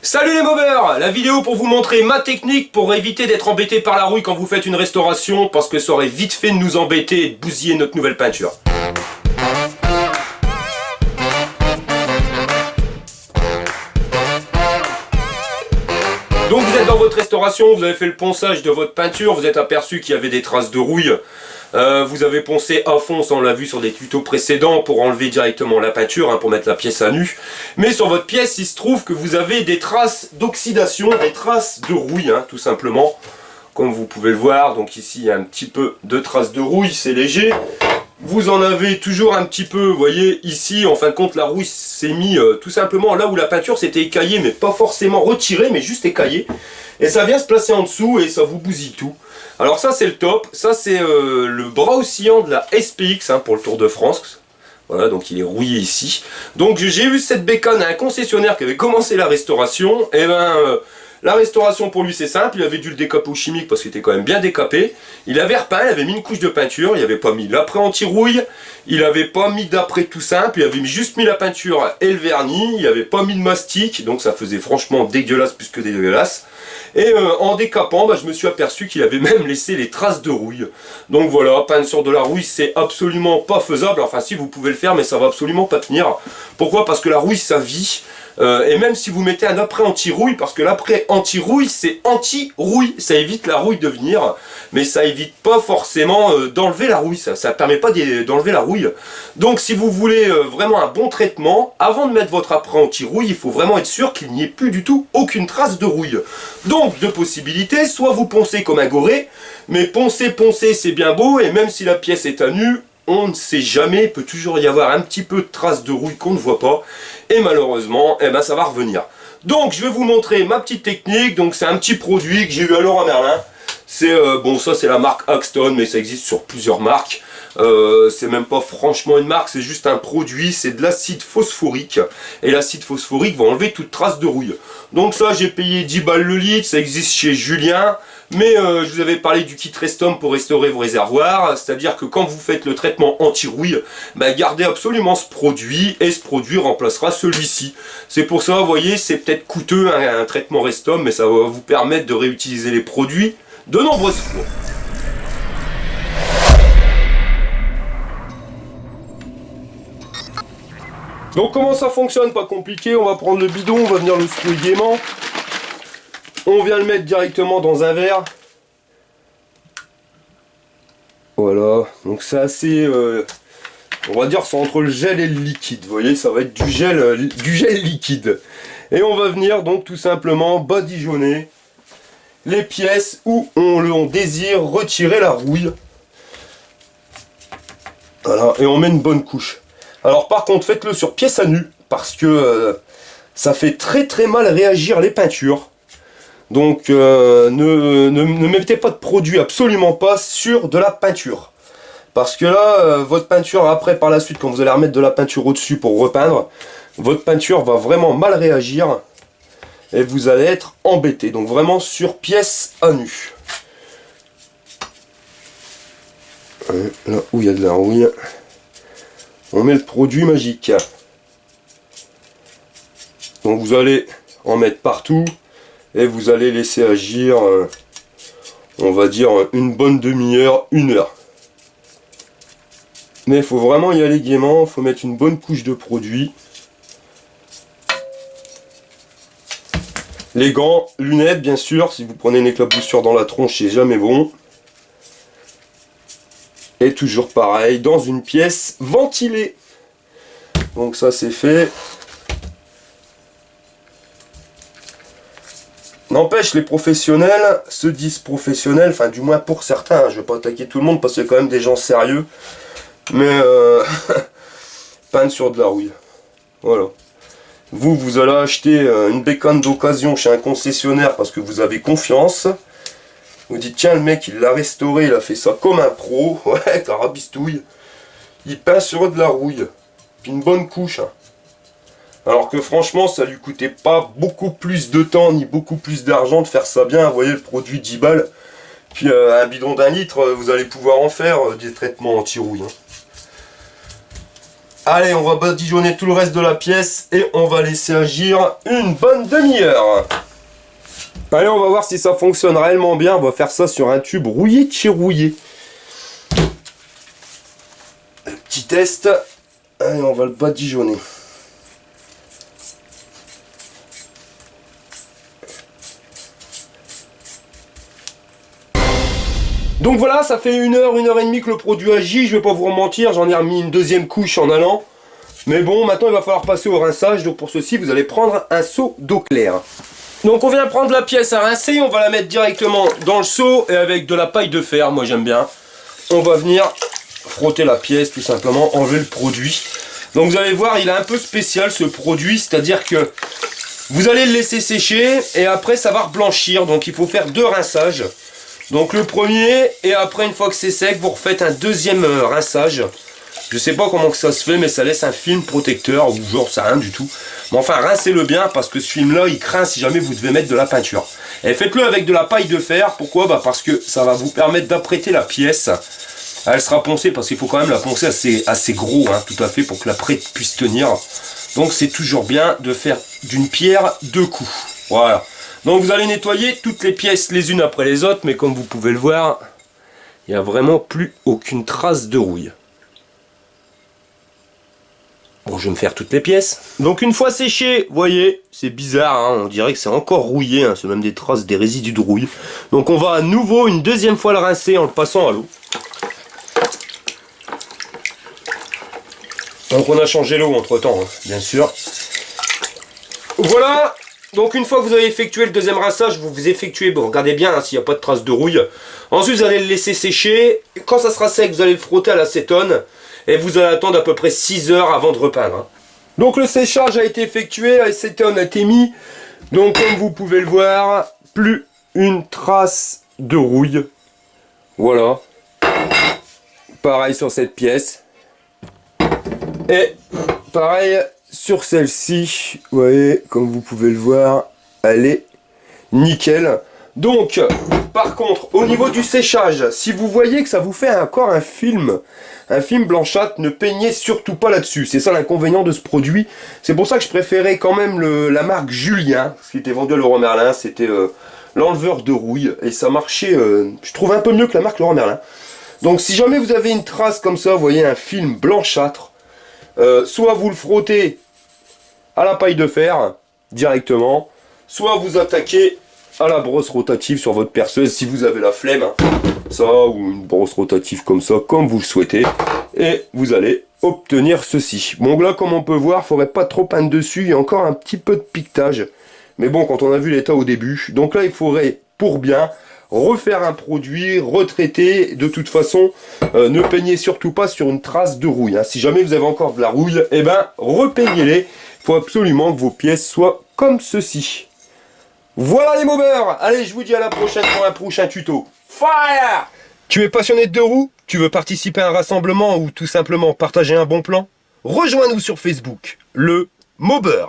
Salut les mobeurs! La vidéo pour vous montrer ma technique pour éviter d'être embêté par la rouille quand vous faites une restauration, parce que ça aurait vite fait de nous embêter et de bousiller notre nouvelle peinture. Donc vous êtes dans votre restauration, vous avez fait le ponçage de votre peinture, vous êtes aperçu qu'il y avait des traces de rouille. Vous avez poncé à fond, ça on l'a vu sur des tutos précédents, pour enlever directement la peinture, pour mettre la pièce à nu. Mais sur votre pièce, il se trouve que vous avez des traces d'oxydation, des traces de rouille, tout simplement. Comme vous pouvez le voir, donc ici il y a un petit peu de traces de rouille, c'est léger. Vous en avez toujours un petit peu, vous voyez, ici, en fin de compte, la rouille s'est mise tout simplement là où la peinture s'était écaillée, mais pas forcément retirée, mais juste écaillée. Et ça vient se placer en dessous et ça vous bousille tout. Alors ça c'est le top, ça c'est le bras oscillant de la SPX pour le Tour de France. Voilà, donc il est rouillé ici. Donc j'ai eu cette bécane à un concessionnaire qui avait commencé la restauration. Et la restauration pour lui c'est simple, il avait dû le décaper au chimique parce qu'il était quand même bien décapé. Il avait repeint, il avait mis une couche de peinture, il n'avait pas mis l'après anti-rouille, il n'avait pas mis d'après tout simple, il avait juste mis la peinture et le vernis, il n'avait pas mis de mastic, donc ça faisait franchement dégueulasse plus que dégueulasse. Et en décapant, je me suis aperçu qu'il avait même laissé les traces de rouille. Donc voilà, peindre sur de la rouille c'est absolument pas faisable, enfin si vous pouvez le faire mais ça va absolument pas tenir. Pourquoi? Parce que la rouille ça vit. Et même si vous mettez un après anti-rouille, parce que l'après anti-rouille c'est anti-rouille, ça évite la rouille de venir, mais ça évite pas forcément d'enlever la rouille, ça permet pas d'enlever la rouille. Donc si vous voulez vraiment un bon traitement, avant de mettre votre après anti-rouille, il faut vraiment être sûr qu'il n'y ait plus du tout aucune trace de rouille. Donc deux possibilités, soit vous poncez comme un goré, mais poncer c'est bien beau, et même si la pièce est à nu, on ne sait jamais, il peut toujours y avoir un petit peu de traces de rouille qu'on ne voit pas. Et malheureusement, ça va revenir. Donc je vais vous montrer ma petite technique. Donc c'est un petit produit que j'ai eu à Leroy Merlin. C'est bon, ça c'est la marque Axton, mais ça existe sur plusieurs marques. C'est même pas franchement une marque, c'est juste un produit, c'est de l'acide phosphorique. Et l'acide phosphorique va enlever toute trace de rouille. Donc ça j'ai payé 10 balles le litre, ça existe chez Julien. Mais je vous avais parlé du kit Restom pour restaurer vos réservoirs, c'est-à-dire que quand vous faites le traitement anti-rouille, gardez absolument ce produit et ce produit remplacera celui-ci. C'est pour ça, vous voyez, c'est peut-être coûteux un traitement Restom, mais ça va vous permettre de réutiliser les produits de nombreuses fois. Donc comment ça fonctionne? Pas compliqué, on va prendre le bidon, on va venir le secouer gaiement. On vient le mettre directement dans un verre. Voilà, donc c'est assez, on va dire c'est entre le gel et le liquide, vous voyez, ça va être du gel liquide. Et on va venir donc tout simplement badigeonner les pièces où on désire retirer la rouille. Voilà, et on met une bonne couche. Alors par contre, faites-le sur pièce à nu, parce que ça fait très mal réagir les peintures. Donc ne mettez pas de produit, absolument pas, sur de la peinture. Parce que là, votre peinture, après par la suite, quand vous allez remettre de la peinture au-dessus pour repeindre, votre peinture va vraiment mal réagir. Et vous allez être embêté. Donc vraiment sur pièce à nu. Là où il y a de la rouille, on met le produit magique. Donc vous allez en mettre partout. Et vous allez laisser agir, on va dire, une bonne demi-heure, 1 heure. Mais il faut vraiment y aller gaiement, il faut mettre une bonne couche de produit. Les gants, lunettes bien sûr, si vous prenez une éclaboussure dans la tronche, c'est jamais bon. Et toujours pareil, dans une pièce ventilée. Donc ça c'est fait. N'empêche, les professionnels se disent professionnels, enfin du moins pour certains, je ne vais pas attaquer tout le monde parce qu'il y a quand même des gens sérieux, mais peindre sur de la rouille. Voilà. Vous allez acheter une bécane d'occasion chez un concessionnaire parce que vous avez confiance. Vous dites tiens, le mec il l'a restauré, il a fait ça comme un pro, ouais, carabistouille. Il peint sur de la rouille, puis une bonne couche. Alors que franchement ça lui coûtait pas beaucoup plus de temps ni beaucoup plus d'argent de faire ça bien. Vous voyez le produit 10 balles. Puis un bidon d'1 litre, vous allez pouvoir en faire des traitements anti-rouille. Allez, on va badigeonner tout le reste de la pièce et on va laisser agir une bonne demi-heure. Allez, on va voir si ça fonctionne réellement bien. On va faire ça sur un tube rouillé de chez Rouillé. Petit test. Allez, on va le badigeonner. Donc voilà, ça fait une heure et demie que le produit agit. Je vais pas vous mentir, j'en ai remis une deuxième couche en allant. Mais bon, maintenant il va falloir passer au rinçage. Donc pour ceci, vous allez prendre un seau d'eau claire. Donc on vient prendre la pièce à rincer, on va la mettre directement dans le seau et avec de la paille de fer, moi j'aime bien. On va venir frotter la pièce tout simplement, enlever le produit. Donc vous allez voir, il est un peu spécial ce produit, c'est-à-dire que vous allez le laisser sécher et après ça va reblanchir. Donc il faut faire deux rinçages. Donc le premier et après une fois que c'est sec, vous refaites un deuxième rinçage. Je sais pas comment que ça se fait, mais ça laisse un film protecteur ou genre ça rien du tout. Mais enfin, rincez-le bien parce que ce film-là, il craint si jamais vous devez mettre de la peinture. Et faites-le avec de la paille de fer. Pourquoi? Bah parce que ça va vous permettre d'apprêter la pièce. Elle sera poncée parce qu'il faut quand même la poncer assez gros, hein, tout à fait, pour que la prête puisse tenir. Donc c'est toujours bien de faire d'une pierre deux coups. Voilà. Donc vous allez nettoyer toutes les pièces les unes après les autres, mais comme vous pouvez le voir, il n'y a vraiment plus aucune trace de rouille. Bon, je vais me faire toutes les pièces. Donc une fois séché, vous voyez, c'est bizarre, hein, on dirait que c'est encore rouillé, hein, c'est même des traces, des résidus de rouille. Donc on va à nouveau une deuxième fois le rincer en le passant à l'eau. Donc on a changé l'eau entre temps, hein, bien sûr. Voilà. Donc une fois que vous avez effectué le deuxième rinçage, vous effectuez, bon regardez bien hein, s'il n'y a pas de traces de rouille. Ensuite vous allez le laisser sécher. Quand ça sera sec, vous allez le frotter à l'acétone. Et vous allez attendre à peu près 6 heures avant de repeindre. Hein. Donc le séchage a été effectué, l'acétone a été mis. Donc comme vous pouvez le voir, plus une trace de rouille. Voilà. Pareil sur cette pièce. Et pareil sur celle-ci. Vous voyez, comme vous pouvez le voir, elle est nickel. Donc, par contre, au niveau du séchage, si vous voyez que ça vous fait encore un film blanchâtre, ne peignez surtout pas là-dessus. C'est ça l'inconvénient de ce produit. C'est pour ça que je préférais quand même la marque Julien, ce qui était vendu à Leroy Merlin, c'était l'enleveur de rouille. Et ça marchait, je trouve un peu mieux que la marque Leroy Merlin. Donc si jamais vous avez une trace comme ça, vous voyez un film blanchâtre, soit vous le frottez à la paille de fer, directement, soit vous attaquez à la brosse rotative sur votre perceuse si vous avez la flemme, hein. Ça ou une brosse rotative comme ça, comme vous le souhaitez, et vous allez obtenir ceci. Bon là comme on peut voir, il faudrait pas trop peindre dessus, il y a encore un petit peu de piquetage, mais bon quand on a vu l'état au début, donc là il faudrait pour bien refaire un produit, retraiter. De toute façon, ne peignez surtout pas sur une trace de rouille, hein. Si jamais vous avez encore de la rouille, eh ben repeignez-les. Il faut absolument que vos pièces soient comme ceci. Voilà les mobbers. Allez, je vous dis à la prochaine pour un prochain tuto. Fire! Tu es passionné de deux roues? Tu veux participer à un rassemblement ou tout simplement partager un bon plan? Rejoins-nous sur Facebook, le Mobber.